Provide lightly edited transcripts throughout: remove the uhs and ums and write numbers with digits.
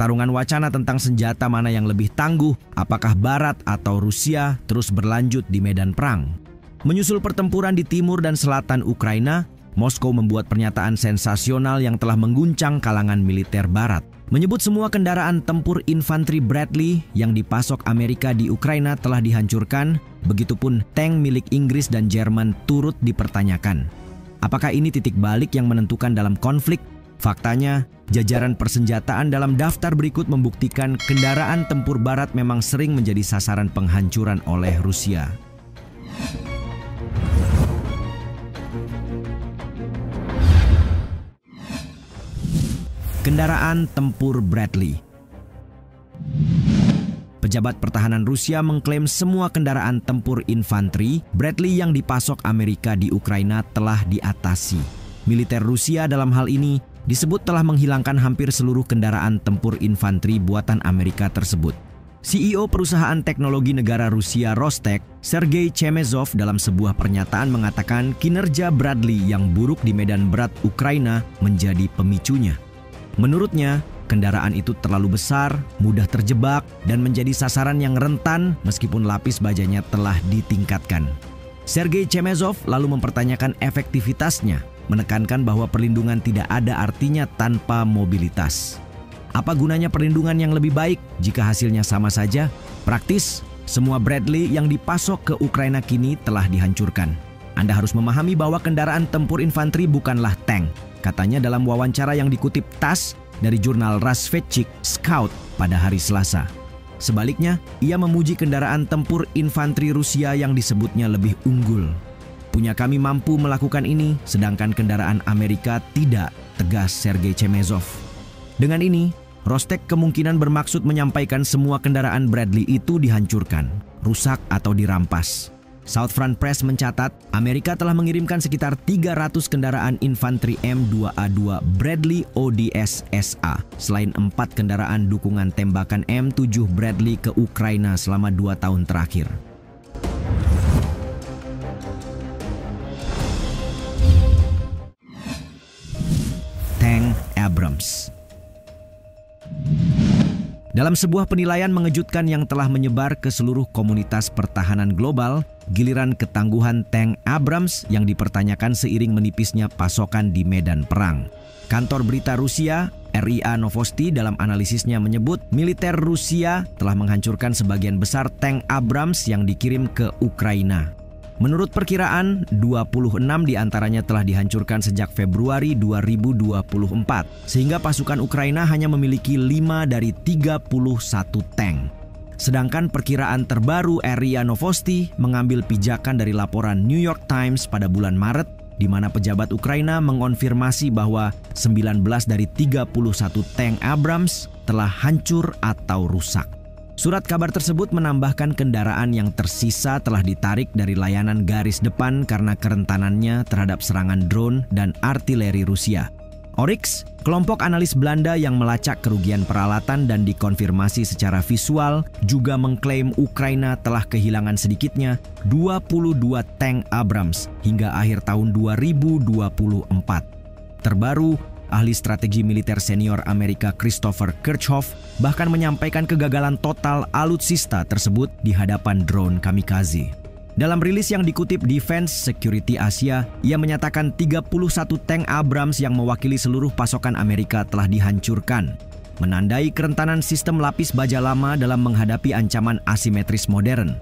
Pertarungan wacana tentang senjata mana yang lebih tangguh, apakah Barat atau Rusia, terus berlanjut di medan perang. Menyusul pertempuran di timur dan selatan Ukraina, Moskow membuat pernyataan sensasional yang telah mengguncang kalangan militer Barat. Menyebut semua kendaraan tempur infanteri Bradley yang dipasok Amerika di Ukraina telah dihancurkan, begitupun tank milik Inggris dan Jerman turut dipertanyakan. Apakah ini titik balik yang menentukan dalam konflik? Faktanya, jajaran persenjataan dalam daftar berikut membuktikan kendaraan tempur Barat memang sering menjadi sasaran penghancuran oleh Rusia. Kendaraan tempur Bradley. Pejabat pertahanan Rusia mengklaim semua kendaraan tempur infanteri Bradley yang dipasok Amerika di Ukraina telah diatasi. Militer Rusia dalam hal ini disebut telah menghilangkan hampir seluruh kendaraan tempur infanteri buatan Amerika tersebut. CEO perusahaan teknologi negara Rusia Rostec, Sergei Chemezov dalam sebuah pernyataan mengatakan kinerja Bradley yang buruk di medan berat Ukraina menjadi pemicunya. Menurutnya, kendaraan itu terlalu besar, mudah terjebak, dan menjadi sasaran yang rentan meskipun lapis bajanya telah ditingkatkan. Sergei Chemezov lalu mempertanyakan efektivitasnya, menekankan bahwa perlindungan tidak ada artinya tanpa mobilitas. Apa gunanya perlindungan yang lebih baik jika hasilnya sama saja? Praktis, semua Bradley yang dipasok ke Ukraina kini telah dihancurkan. Anda harus memahami bahwa kendaraan tempur infanteri bukanlah tank, katanya dalam wawancara yang dikutip TASS dari jurnal Razvedchik Scout pada hari Selasa. Sebaliknya, ia memuji kendaraan tempur infanteri Rusia yang disebutnya lebih unggul. Punya kami mampu melakukan ini, sedangkan kendaraan Amerika tidak, tegas Sergei Chemezov. Dengan ini, Rostec kemungkinan bermaksud menyampaikan semua kendaraan Bradley itu dihancurkan, rusak atau dirampas. South Front Press mencatat, Amerika telah mengirimkan sekitar 300 kendaraan infanteri M2A2 Bradley ODS-SA, selain 4 kendaraan dukungan tembakan M7 Bradley ke Ukraina selama 2 tahun terakhir. Tank Abrams. Dalam sebuah penilaian mengejutkan yang telah menyebar ke seluruh komunitas pertahanan global, giliran ketangguhan tank Abrams yang dipertanyakan seiring menipisnya pasokan di medan perang. Kantor berita Rusia, RIA Novosti dalam analisisnya menyebut militer Rusia telah menghancurkan sebagian besar tank Abrams yang dikirim ke Ukraina. Menurut perkiraan, 26 diantaranya telah dihancurkan sejak Februari 2024, sehingga pasukan Ukraina hanya memiliki 5 dari 31 tank. Sedangkan perkiraan terbaru RIA Novosti mengambil pijakan dari laporan New York Times pada bulan Maret, di mana pejabat Ukraina mengonfirmasi bahwa 19 dari 31 tank Abrams telah hancur atau rusak. Surat kabar tersebut menambahkan kendaraan yang tersisa telah ditarik dari layanan garis depan karena kerentanannya terhadap serangan drone dan artileri Rusia. Oryx, kelompok analis Belanda yang melacak kerugian peralatan dan dikonfirmasi secara visual, juga mengklaim Ukraina telah kehilangan sedikitnya 22 tank Abrams hingga akhir tahun 2024. Terbaru, ahli strategi militer senior Amerika Christopher Kirchhoff bahkan menyampaikan kegagalan total alutsista tersebut di hadapan drone kamikaze. Dalam rilis yang dikutip Defense Security Asia, ia menyatakan 31 tank Abrams yang mewakili seluruh pasokan Amerika telah dihancurkan, menandai kerentanan sistem lapis baja lama dalam menghadapi ancaman asimetris modern.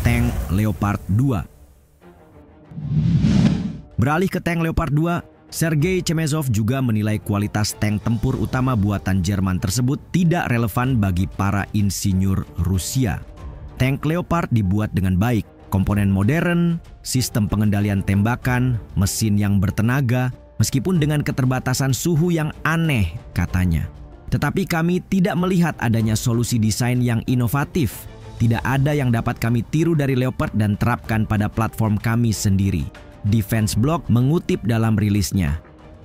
Tank Leopard 2. Beralih ke tank Leopard 2, Sergei Chemezov juga menilai kualitas tank tempur utama buatan Jerman tersebut tidak relevan bagi para insinyur Rusia. Tank Leopard dibuat dengan baik, komponen modern, sistem pengendalian tembakan, mesin yang bertenaga, meskipun dengan keterbatasan suhu yang aneh, katanya. Tetapi kami tidak melihat adanya solusi desain yang inovatif. Tidak ada yang dapat kami tiru dari Leopard dan terapkan pada platform kami sendiri. Defense Block mengutip dalam rilisnya.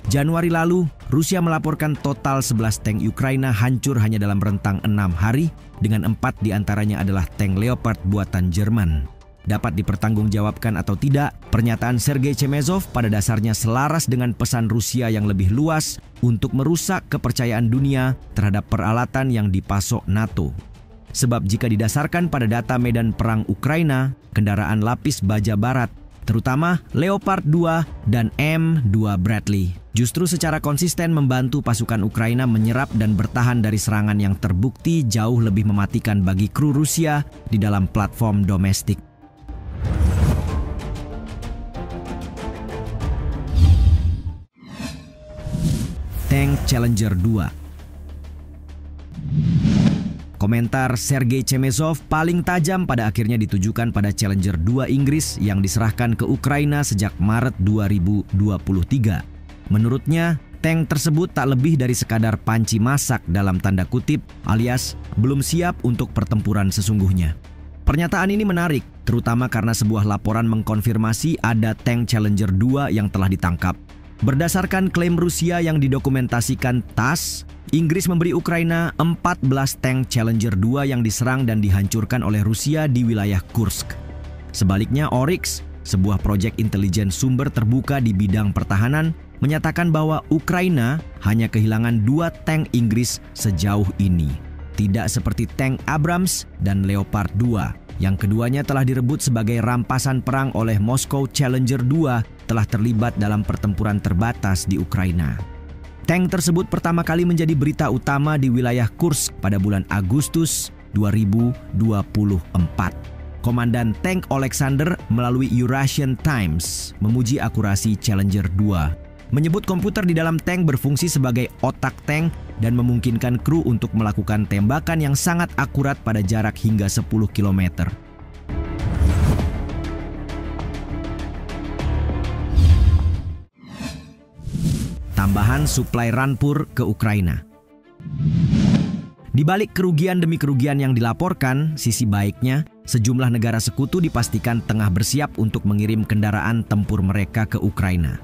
Januari lalu, Rusia melaporkan total 11 tank Ukraina hancur hanya dalam rentang 6 hari, dengan 4 diantaranya adalah tank Leopard buatan Jerman. dapat dipertanggungjawabkan atau tidak, pernyataan Sergei Chemezov pada dasarnya selaras dengan pesan Rusia yang lebih luas untuk merusak kepercayaan dunia terhadap peralatan yang dipasok NATO. Sebab jika didasarkan pada data medan perang Ukraina, kendaraan lapis baja barat, terutama Leopard 2 dan M2 Bradley, justru secara konsisten membantu pasukan Ukraina menyerap dan bertahan dari serangan yang terbukti jauh lebih mematikan bagi kru Rusia di dalam platform domestik. Tank Challenger 2. Komentar Sergei Chemezov paling tajam pada akhirnya ditujukan pada Challenger 2 Inggris yang diserahkan ke Ukraina sejak Maret 2023. Menurutnya, tank tersebut tak lebih dari sekadar panci masak dalam tanda kutip, alias belum siap untuk pertempuran sesungguhnya. Pernyataan ini menarik, terutama karena sebuah laporan mengkonfirmasi ada tank Challenger 2 yang telah ditangkap. Berdasarkan klaim Rusia yang didokumentasikan TASS, Inggris memberi Ukraina 14 tank Challenger 2 yang diserang dan dihancurkan oleh Rusia di wilayah Kursk. Sebaliknya, Oryx, sebuah proyek intelijen sumber terbuka di bidang pertahanan, menyatakan bahwa Ukraina hanya kehilangan 2 tank Inggris sejauh ini. Tidak seperti tank Abrams dan Leopard 2, yang keduanya telah direbut sebagai rampasan perang oleh Moscow Challenger 2 telah terlibat dalam pertempuran terbatas di Ukraina. Tank tersebut pertama kali menjadi berita utama di wilayah Kursk pada bulan Agustus 2024. Komandan Tank Alexander melalui Eurasian Times memuji akurasi Challenger 2, menyebut komputer di dalam tank berfungsi sebagai otak tank dan memungkinkan kru untuk melakukan tembakan yang sangat akurat pada jarak hingga 10 km. Tambahan suplai Rampur ke Ukraina. Di balik kerugian demi kerugian yang dilaporkan, sisi baiknya, sejumlah negara sekutu dipastikan tengah bersiap untuk mengirim kendaraan tempur mereka ke Ukraina.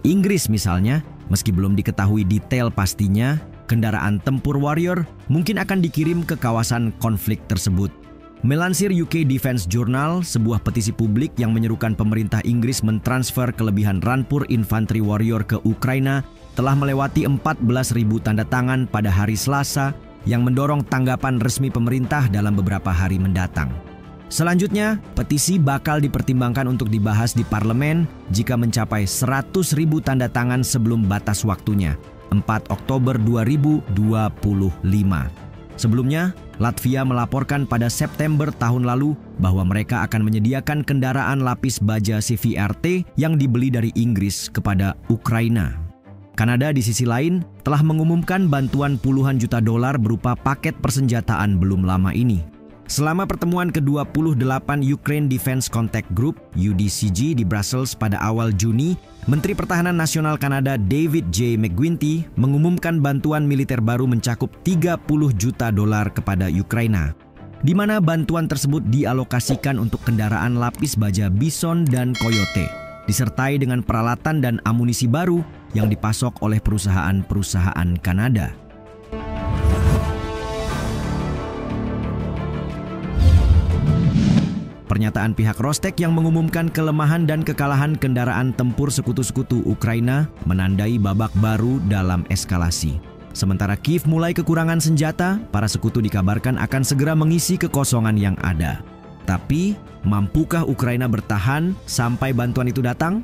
Inggris misalnya, meski belum diketahui detail pastinya, kendaraan tempur Warrior mungkin akan dikirim ke kawasan konflik tersebut. Melansir UK Defense Journal, sebuah petisi publik yang menyerukan pemerintah Inggris mentransfer kelebihan Rampur Infantry Warrior ke Ukraina telah melewati 14.000 tanda tangan pada hari Selasa yang mendorong tanggapan resmi pemerintah dalam beberapa hari mendatang. Selanjutnya, petisi bakal dipertimbangkan untuk dibahas di parlemen jika mencapai 100.000 tanda tangan sebelum batas waktunya, 4 Oktober 2025. Sebelumnya, Latvia melaporkan pada September tahun lalu bahwa mereka akan menyediakan kendaraan lapis baja CVRT yang dibeli dari Inggris kepada Ukraina. Kanada di sisi lain telah mengumumkan bantuan puluhan juta dolar berupa paket persenjataan belum lama ini. Selama pertemuan ke-28 Ukraine Defense Contact Group (UDCG) di Brussels pada awal Juni, Menteri Pertahanan Nasional Kanada David J. McGuinty mengumumkan bantuan militer baru mencakup 30 juta dolar kepada Ukraina, di mana bantuan tersebut dialokasikan untuk kendaraan lapis baja Bison dan Coyote, disertai dengan peralatan dan amunisi baru yang dipasok oleh perusahaan-perusahaan Kanada. Pernyataan pihak Rostec yang mengumumkan kelemahan dan kekalahan kendaraan tempur sekutu-sekutu Ukraina menandai babak baru dalam eskalasi. Sementara Kiev mulai kekurangan senjata, para sekutu dikabarkan akan segera mengisi kekosongan yang ada. Tapi, mampukah Ukraina bertahan sampai bantuan itu datang?